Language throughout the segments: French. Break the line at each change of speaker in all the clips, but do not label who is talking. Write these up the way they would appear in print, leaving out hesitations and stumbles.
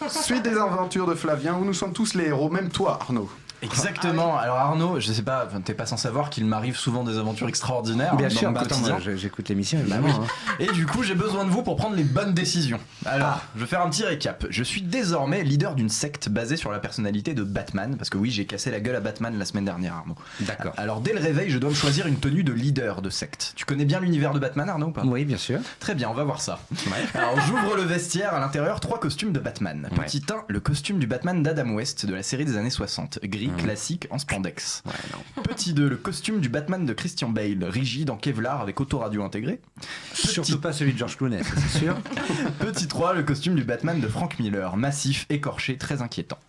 Suite des aventures de Flavien, où nous sommes tous les héros, même toi, Arnaud.
Exactement. Alors Arnaud, je sais pas, t'es pas sans savoir qu'il m'arrive souvent des aventures extraordinaires.
Bien
dans
sûr,
mon quotidien.
j'écoute l'émission
Bah
évidemment.
oui. Et du coup, j'ai besoin de vous pour prendre les bonnes décisions. Alors, je vais faire un petit récap. Je suis désormais leader d'une secte basée sur la personnalité de Batman, parce que oui, j'ai cassé la gueule à Batman la semaine dernière, Arnaud.
D'accord.
Alors, dès le réveil, je dois me choisir une tenue de leader de secte. Tu connais bien l'univers de Batman, Arnaud, ou pas ?
Oui, bien sûr.
Très bien, on va voir ça. Alors, j'ouvre le vestiaire, à l'intérieur, 3 costumes de Batman. Petit 1, le costume du Batman d'Adam West de la série des années 60, gris, classique, en spandex.
Ouais, non.
Petit 2, le costume du Batman de Christian Bale, rigide en Kevlar avec autoradio intégré.
Surtout pas celui de George Clooney, ça, c'est sûr.
Petit 3, le costume du Batman de Frank Miller, massif, écorché, très inquiétant.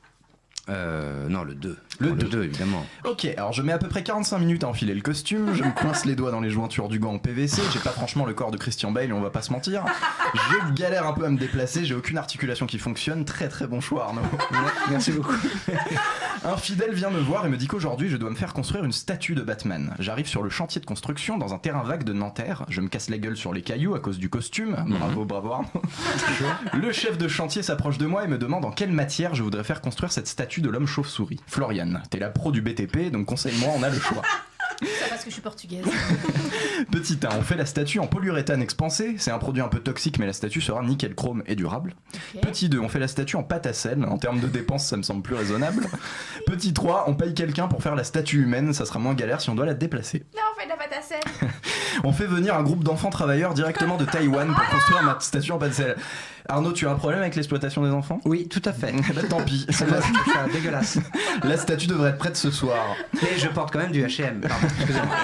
Non, le 2.
Le
Le
2.
2, évidemment.
Ok, alors je mets à peu près 45 minutes à enfiler le costume, je me coince les doigts dans les jointures du gant en PVC, j'ai pas franchement le corps de Christian Bale, on va pas se mentir. Je galère un peu à me déplacer, j'ai aucune articulation qui fonctionne, très très bon choix Arnaud.
Merci beaucoup.
Un fidèle vient me voir et me dit qu'aujourd'hui je dois me faire construire une statue de Batman. J'arrive sur le chantier de construction dans un terrain vague de Nanterre, je me casse la gueule sur les cailloux à cause du costume, bravo Arnaud. Le chef de chantier s'approche de moi et me demande en quelle matière je voudrais faire construire cette statue de l'homme chauve-souris. Florian, t'es la pro du BTP, donc conseille-moi, on a le choix.
Ça parce que je suis portugaise.
Petit 1, on fait la statue en polyuréthane expansé, c'est un produit un peu toxique mais la statue sera nickel chrome et durable.
Okay.
Petit 2, on fait la statue en pâte à sel, en termes de dépenses ça me semble plus raisonnable. Petit 3, on paye quelqu'un pour faire la statue humaine, ça sera moins galère si on doit la déplacer.
Non, on fait de la pâte à sel.
On fait venir un groupe d'enfants travailleurs directement de Taïwan pour construire ma statue en pâte à sel. Arnaud, tu as un problème avec l'exploitation des enfants ?
Oui, tout à fait.
Bah tant pis.
C'est dégueulasse.
La statue devrait être prête ce soir.
Mais je porte quand même du H&M. Pardon, excusez-moi.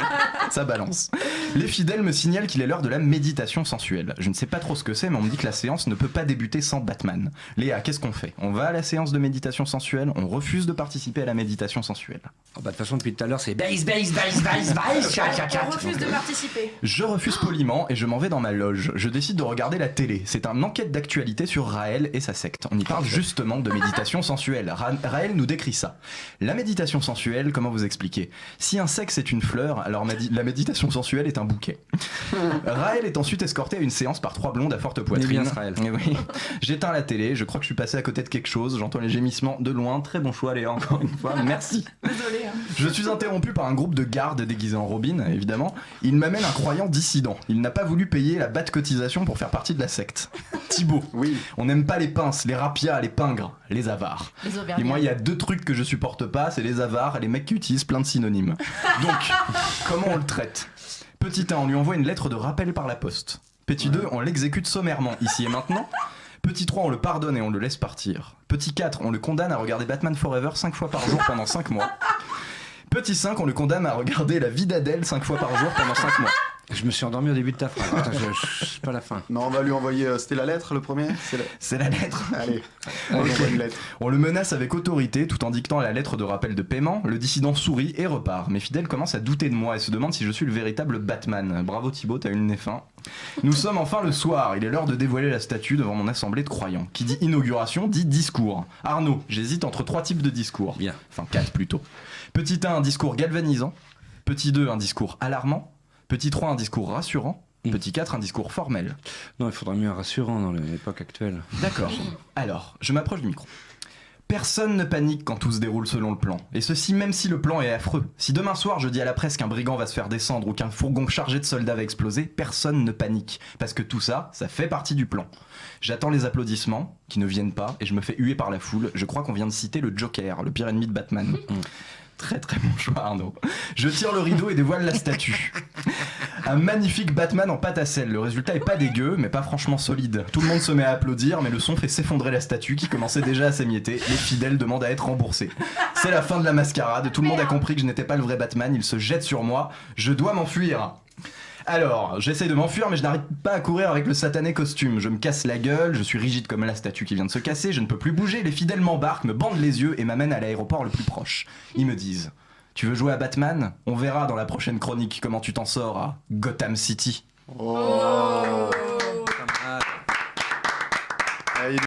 Ça balance. Les fidèles me signalent qu'il est l'heure de la méditation sensuelle. Je ne sais pas trop ce que c'est, mais on me dit que la séance ne peut pas débuter sans Batman. Léa, qu'est-ce qu'on fait ? On va à la séance de méditation sensuelle, on refuse de participer à la méditation sensuelle.
Oh, bah, de toute façon, depuis tout à l'heure, c'est base,
On refuse de participer.
Je refuse poliment et je m'en vais dans ma loge. Je décide de regarder la télé. C'est une enquête d'actualité sur Raël et sa secte. On y parle justement de méditation sensuelle. Raël nous décrit ça. La méditation sensuelle, comment vous expliquer ? Si un sexe est une fleur, alors la méditation sensuelle est un bouquet. Raël est ensuite escorté à une séance par 3 blondes à forte poitrine.
bien, Raël.
Oui. J'éteins la télé, je crois que je suis passé à côté de quelque chose, j'entends les gémissements de loin. Très bon choix Léa, encore une fois, merci.
Désolée. Hein.
Je suis interrompu par un groupe de gardes déguisés en Robin, évidemment. Il m'amène un croyant dissident. Il n'a pas voulu payer la batte cotisation pour faire partie de la secte. Thibaut,
Oui.
on n'aime pas les pinces, les rapias, les pingres, les avares.
Les
Et
auvergnats.
moi, il y a 2 trucs que je supporte pas, c'est les avares et les mecs qui utilisent plein de synonymes. Donc, comment on le traite ? Petit 1, on lui envoie une lettre de rappel par la poste. Petit 2, on l'exécute sommairement, ici et maintenant. Petit 3, on le pardonne et on le laisse partir. Petit 4, on le condamne à regarder Batman Forever 5 fois par jour pendant 5 mois. Petit 5, on le condamne à regarder La vie d'Adèle 5 fois par jour pendant 5 mois.
Je me suis endormi au début de ta phrase. Attends, je pas la fin.
Non, on va lui envoyer. C'était la lettre le premier.
C'est la lettre.
Allez, on lui envoie une lettre.
On le menace avec autorité tout en dictant la lettre de rappel de paiement. Le dissident sourit et repart. Mes fidèles commencent à douter de moi et se demandent si je suis le véritable Batman. Bravo Thibaut, t'as eu le nez fin. Nous sommes enfin le soir. Il est l'heure de dévoiler la statue devant mon assemblée de croyants. Qui dit inauguration dit discours. Arnaud, j'hésite entre 3 types de discours.
Bien.
Enfin 4 plutôt. Petit 1, un discours galvanisant. Petit 2, un discours alarmant. Petit 3, un discours rassurant. Petit 4, un discours formel.
Non, il faudrait mieux un rassurant dans l'époque actuelle.
D'accord. Alors, je m'approche du micro. Personne ne panique quand tout se déroule selon le plan. Et ceci même si le plan est affreux. Si demain soir je dis à la presse qu'un brigand va se faire descendre ou qu'un fourgon chargé de soldats va exploser, personne ne panique. Parce que tout ça, ça fait partie du plan. J'attends les applaudissements, qui ne viennent pas, et je me fais huer par la foule. Je crois qu'on vient de citer le Joker, le pire ennemi de Batman. Très très bon choix Arnaud. Je tire le rideau et dévoile la statue. Un magnifique Batman en pâte à sel. Le résultat est pas dégueu, mais pas franchement solide. Tout le monde se met à applaudir, mais le son fait s'effondrer la statue qui commençait déjà à s'émietter. Les fidèles demandent à être remboursés. C'est la fin de la mascarade. Tout le monde a compris que je n'étais pas le vrai Batman. Il se jette sur moi. Je dois m'enfuir. Alors, j'essaie de m'enfuir, mais je n'arrive pas à courir avec le satané costume. Je me casse la gueule, je suis rigide comme la statue qui vient de se casser, je ne peux plus bouger, les fidèles m'embarquent, me bandent les yeux et m'amènent à l'aéroport le plus proche. Ils me disent « Tu veux jouer à Batman ? On verra dans la prochaine chronique comment tu t'en sors à Gotham City. »
Oh.